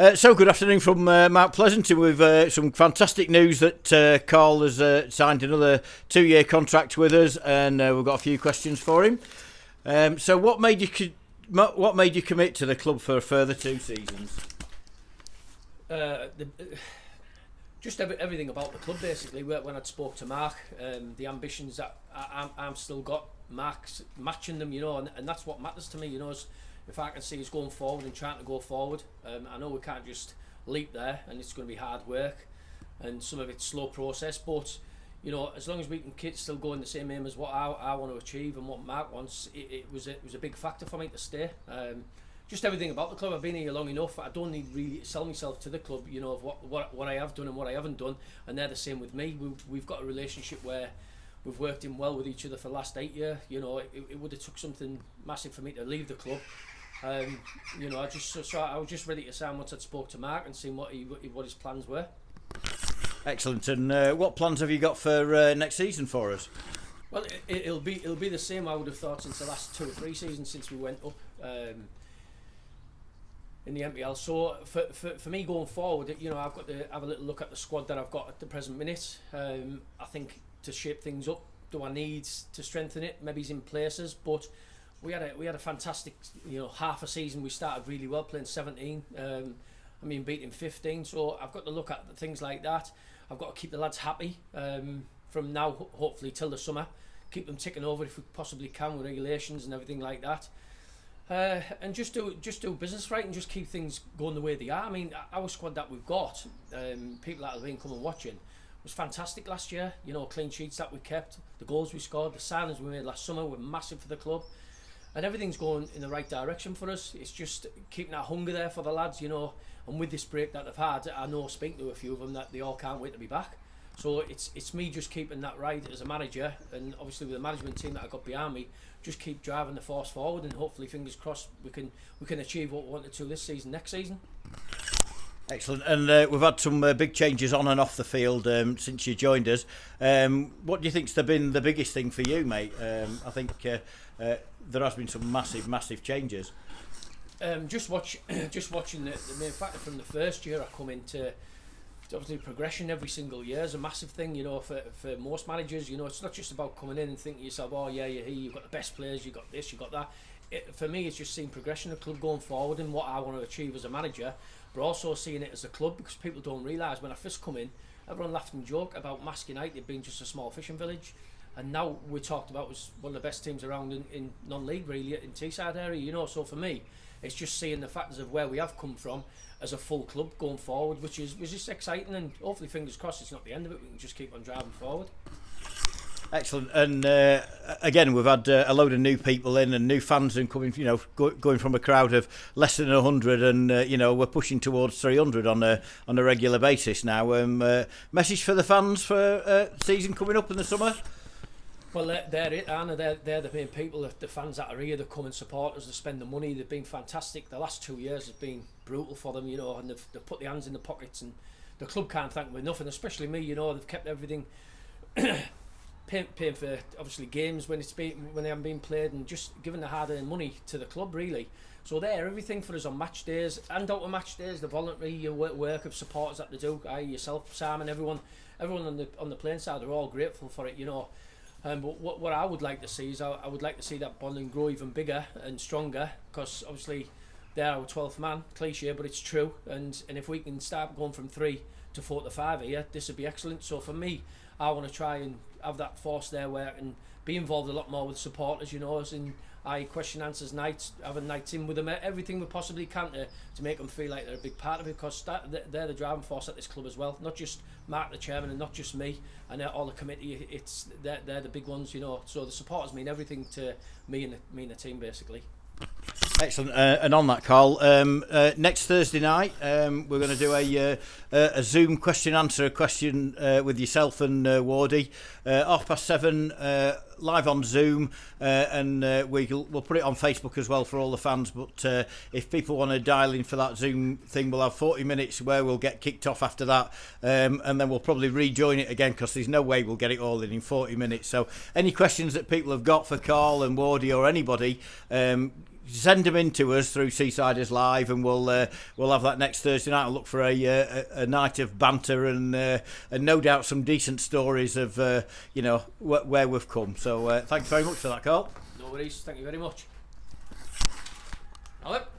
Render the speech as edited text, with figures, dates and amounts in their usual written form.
So good afternoon from Mount Pleasanton with some fantastic news that Carl has signed another 2-year contract with us, and we've got a few questions for him. So what made you commit to the club for a further 2 seasons? Just everything about the club basically. When I spoke to Mark, the ambitions that I'm still got, Mark's matching them, and that's what matters to me, if I can see us going forward and trying to go forward. I know we can't just leap there, and it's going to be hard work and some of it's slow process, but as long as we can still go in the same aim as what I want to achieve and what Mark wants, it was a big factor for me to stay. Just everything about the club. I've been here long enough. I don't need really to sell myself to the club, of what I have done and what I haven't done, and they're the same with me. We've got a relationship where we've worked in well with each other for the last 8 years. It would have took something massive for me to leave the club. I was just ready to sign once I'd spoke to Mark and seen what his plans were. Excellent. And what plans have you got for next season for us? Well, it'll be the same. I would have thought since the last 2 or 3 seasons since we went up in the MPL. So for me going forward, I've got to have a little look at the squad that I've got at the present minute. I think to shape things up, do I need to strengthen it? Maybe he's in places, but we had a fantastic half a season. We started really well, playing 17. Beating 15. So I've got to look at things like that. I've got to keep the lads happy from now, hopefully till the summer. Keep them ticking over if we possibly can with regulations and everything like that. And just do business right and just keep things going the way they are. Our squad that we've got, people that have been coming watching, was fantastic last year. Clean sheets that we kept, the goals we scored, the signings we made last summer were massive for the club. And everything's going in the right direction for us. It's just keeping that hunger there for the lads, and with this break that they've had, I know speaking to a few of them that they all can't wait to be back. So it's me just keeping that right as a manager, and obviously with the management team that I got behind me, just keep driving the force forward, and hopefully, fingers crossed, we can achieve what we wanted to this season, next season. Excellent. And we've had some big changes on and off the field since you joined us. What do you think's been the biggest thing for you, mate? I think there has been some massive changes. Just watching the main factor from the first year I come into, obviously progression every single year is a massive thing, for most managers. It's not just about coming in and thinking to yourself, oh yeah, you're here, you've got the best players, you've got this, you've got that. For me, it's just seeing progression of the club going forward and what I want to achieve as a manager, but also seeing it as a club, because people don't realise when I first come in, everyone laughed and joked about Mask United being just a small fishing village, and now we're talked about as one of the best teams around in non-league really in Teesside area. So for me, it's just seeing the factors of where we have come from as a full club going forward, which is just exciting, and hopefully, fingers crossed, it's not the end of it. We can just keep on driving forward. Excellent. And again, we've had a load of new people in and new fans and coming, going from a crowd of less than 100, and we're pushing towards 300 on a regular basis now. Message for the fans for season coming up in the summer? Well, they're it, Anna. They're the main people, the fans that are here. They come and support us. They spend the money. They've been fantastic. The last 2 years has been brutal for them, and they've put their hands in the pockets, and the club can't thank them enough. And especially me, they've kept everything, paying for obviously games when they haven't been played, and just giving the hard-earned money to the club really. So they're everything for us on match days and out of match days. The voluntary work of supporters that they do, yourself, Sam, and everyone on the playing side are all grateful for it, But what I would like to see is I would like to see that bonding grow even bigger and stronger, because obviously they're our 12th man, cliche, but it's true. And if we can start going from 3 to 4 to 5 here, this would be excellent. So for me, I want to try and have that force there where I can be involved a lot more with supporters, as in question answers nights, having nights in with them, everything we possibly can to make them feel like they're a big part of it, because they're the driving force at this club as well, not just Mark the chairman and not just me and all the committee. They're the big ones, so the supporters mean everything to me and the team basically. Excellent. And on that, Carl, next Thursday night we're going to do a Zoom question with yourself and Wardy, 7:30, live on Zoom, and we'll put it on Facebook as well for all the fans. But if people want to dial in for that Zoom thing, we'll have 40 minutes where we'll get kicked off after that, and then we'll probably rejoin it again, because there's no way we'll get it all in 40 minutes. So any questions that people have got for Carl and Wardy or anybody, send them in to us through Seasiders Live, and we'll have that next Thursday night. I'll look for a night of banter and no doubt some decent stories of where we've come. So thanks very much for that, Carl. No worries. Thank you very much. Alan?